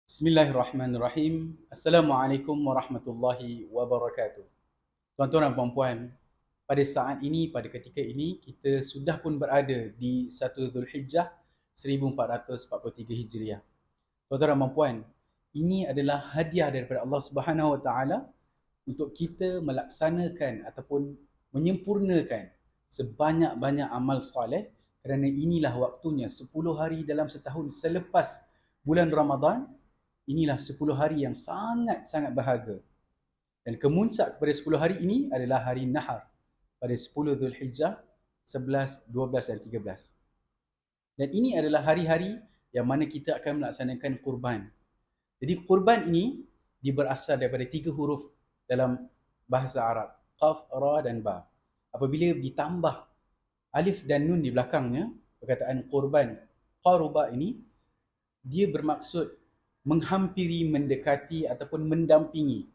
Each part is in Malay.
Bismillahirrahmanirrahim. Assalamualaikum warahmatullahi wabarakatuh. Tuan-tuan dan puan-puan, pada saat ini, pada ketika ini, kita sudah pun berada di 1 Zulhijjah 1443 Hijriah. Tuan-tuan dan puan-puan, ini adalah hadiah daripada Allah Subhanahu Wa Taala untuk kita melaksanakan ataupun menyempurnakan sebanyak-banyak amal soleh, kerana inilah waktunya 10 hari dalam setahun selepas bulan Ramadan. Inilah 10 hari yang sangat-sangat berharga. Dan kemuncak kepada 10 hari ini adalah hari Nahar pada 10 Zulhijjah 11, 12 dan 13. Dan ini adalah hari-hari yang mana kita akan melaksanakan kurban. Jadi kurban ini berasal daripada 3 huruf dalam bahasa Arab. Qaf, Ra dan Ba. Apabila ditambah alif dan nun di belakangnya, perkataan kurban, qaruba ini, dia bermaksud menghampiri, mendekati ataupun mendampingi.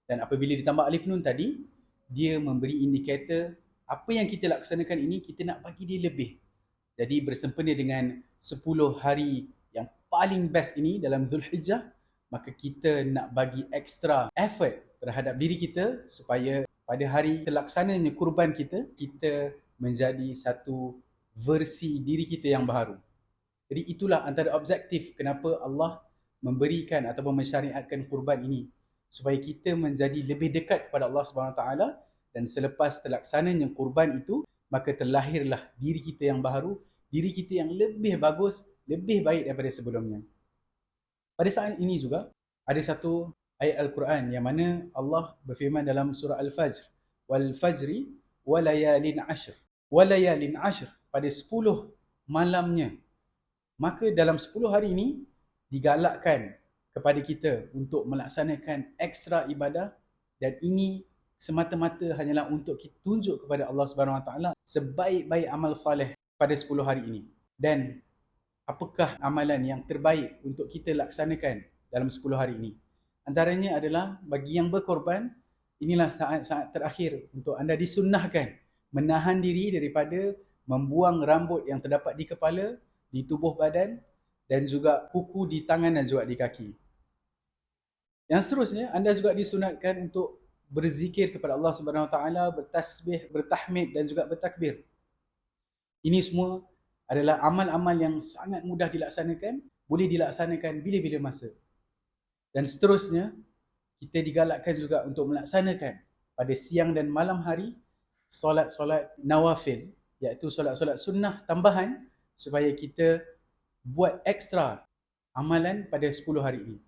Dan apabila ditambah alif nun tadi, dia memberi indikator apa yang kita laksanakan ini, kita nak bagi dia lebih. Jadi bersempena dengan 10 hari yang paling best ini dalam Zulhijjah, maka kita nak bagi extra effort terhadap diri kita supaya pada hari terlaksananya kurban kita, kita menjadi satu versi diri kita yang baharu. Jadi itulah antara objektif kenapa Allah memberikan ataupun mensyariatkan kurban ini, supaya kita menjadi lebih dekat kepada Allah Subhanahu Wa Taala. Dan selepas terlaksananya kurban itu, maka terlahirlah diri kita yang baharu, diri kita yang lebih bagus, lebih baik daripada sebelumnya. Pada saat ini juga ada satu ayat Al-Quran yang mana Allah berfirman dalam surah Al-Fajr, wal fajri walayalin ashr. Walayalin ashr, pada 10 malamnya. Maka dalam 10 hari ini digalakkan kepada kita untuk melaksanakan ekstra ibadah, dan ini semata-mata hanyalah untuk kita tunjuk kepada Allah Subhanahu Wa Taala sebaik-baik amal soleh pada 10 hari ini. Dan apakah amalan yang terbaik untuk kita laksanakan dalam 10 hari ini? Antaranya adalah bagi yang berkorban, inilah saat-saat terakhir untuk anda disunnahkan menahan diri daripada membuang rambut yang terdapat di kepala, di tubuh badan, dan juga kuku di tangan dan juga di kaki. Yang seterusnya, anda juga disunatkan untuk berzikir kepada Allah Subhanahu Wa Taala, bertasbih, bertahmid dan juga bertakbir. Ini semua adalah amal-amal yang sangat mudah dilaksanakan, boleh dilaksanakan bila-bila masa. Dan seterusnya, kita digalakkan juga untuk melaksanakan pada siang dan malam hari solat-solat nawafil, iaitu solat-solat sunnah tambahan, supaya kita buat ekstra amalan pada 10 hari ini.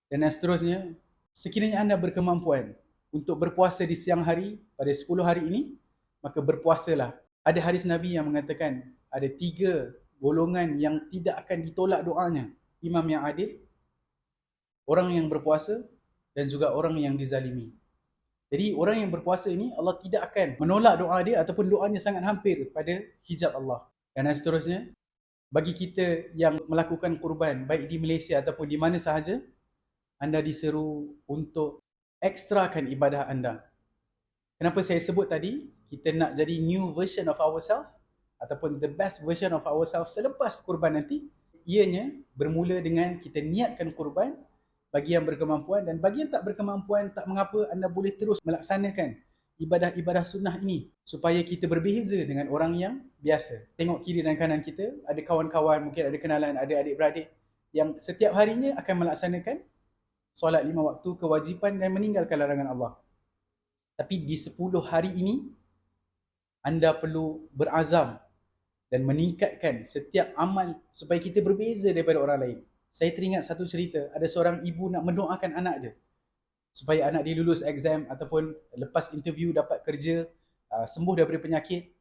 Dan seterusnya, sekiranya anda berkemampuan untuk berpuasa di siang hari pada 10 hari ini, maka berpuasalah. Ada hadis Nabi yang mengatakan ada 3 golongan yang tidak akan ditolak doanya. Imam yang adil, orang yang berpuasa, dan juga orang yang dizalimi. Jadi orang yang berpuasa ini, Allah tidak akan menolak doa dia ataupun doanya sangat hampir pada hijab Allah. Dan seterusnya, bagi kita yang melakukan kurban baik di Malaysia ataupun di mana sahaja, anda diseru untuk ekstrakan ibadah anda. Kenapa saya sebut tadi, kita nak jadi new version of ourselves ataupun the best version of ourselves selepas kurban nanti, ianya bermula dengan kita niatkan kurban bagi yang berkemampuan, dan bagi yang tak berkemampuan, tak mengapa, anda boleh terus melaksanakan ibadah-ibadah sunnah ini supaya kita berbeza dengan orang yang biasa. Tengok kiri dan kanan kita, ada kawan-kawan, mungkin ada kenalan, ada adik-beradik yang setiap harinya akan melaksanakan solat 5 waktu kewajipan dan meninggalkan larangan Allah. Tapi di 10 hari ini, anda perlu berazam dan meningkatkan setiap amal supaya kita berbeza daripada orang lain. Saya teringat satu cerita, ada seorang ibu nak mendoakan anak dia supaya anak dia lulus exam ataupun lepas interview dapat kerja, sembuh daripada penyakit.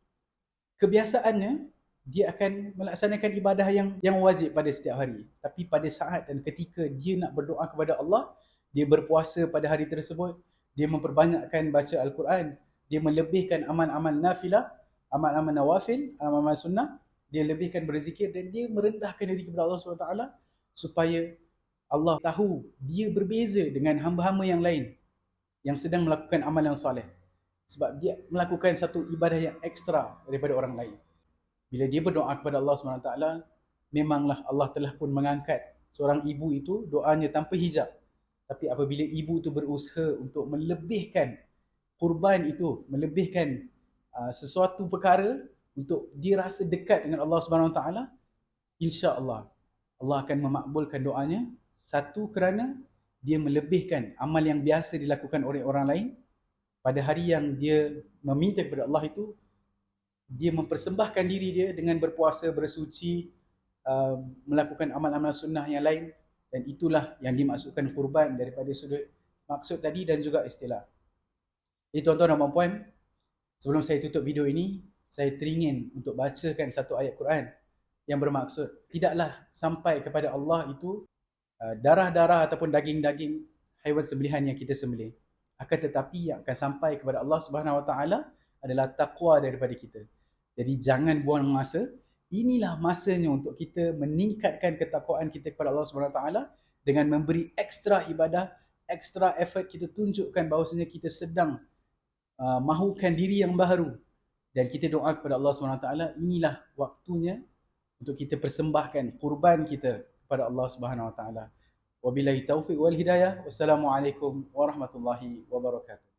Kebiasaannya, dia akan melaksanakan ibadah yang wajib pada setiap hari. Tapi pada saat dan ketika dia nak berdoa kepada Allah, dia berpuasa pada hari tersebut, dia memperbanyakkan baca Al-Quran, dia melebihkan amal-amal nafilah, amal-amal nawafil, amal-amal sunnah, dia lebihkan berzikir, dan dia merendahkan diri kepada Allah SWT supaya Allah tahu dia berbeza dengan hamba-hamba yang lain yang sedang melakukan amal yang soleh. Sebab dia melakukan satu ibadah yang ekstra daripada orang lain. Bila dia berdoa kepada Allah SWT, memanglah Allah telah pun mengangkat seorang ibu itu doanya tanpa hijab. Tapi apabila ibu itu berusaha untuk melebihkan kurban itu, melebihkan sesuatu perkara untuk dia rasa dekat dengan Allah Subhanahu Wa Taala, insya-Allah Allah akan memakbulkan doanya. Satu, kerana dia melebihkan amal yang biasa dilakukan oleh orang lain. Pada hari yang dia meminta kepada Allah itu, dia mempersembahkan diri dia dengan berpuasa, bersuci, melakukan amal-amal sunnah yang lain. Dan itulah yang dimaksudkan kurban daripada sudut maksud tadi dan juga istilah. Jadi tuan-tuan dan puan-puan, sebelum saya tutup video ini, saya teringin untuk bacakan satu ayat Quran yang bermaksud tidaklah sampai kepada Allah itu darah-darah ataupun daging-daging haiwan sembelihan yang kita sembelih. Akan tetapi yang akan sampai kepada Allah Subhanahu Wa Taala adalah taqwa daripada kita. Jadi jangan buang masa. Inilah masanya untuk kita meningkatkan ketakwaan kita kepada Allah Subhanahu Wa Taala dengan memberi ekstra ibadah, ekstra effort. Kita tunjukkan bahawasanya kita sedang mahukan diri yang baru, dan kita doa kepada Allah Subhanahu Wa Taala. Inilah waktunya untuk kita persembahkan kurban kita kepada Allah Subhanahu Wa Taala. Wabillahi taufiq wal hidayah. Wassalamualaikum warahmatullahi wabarakatuh.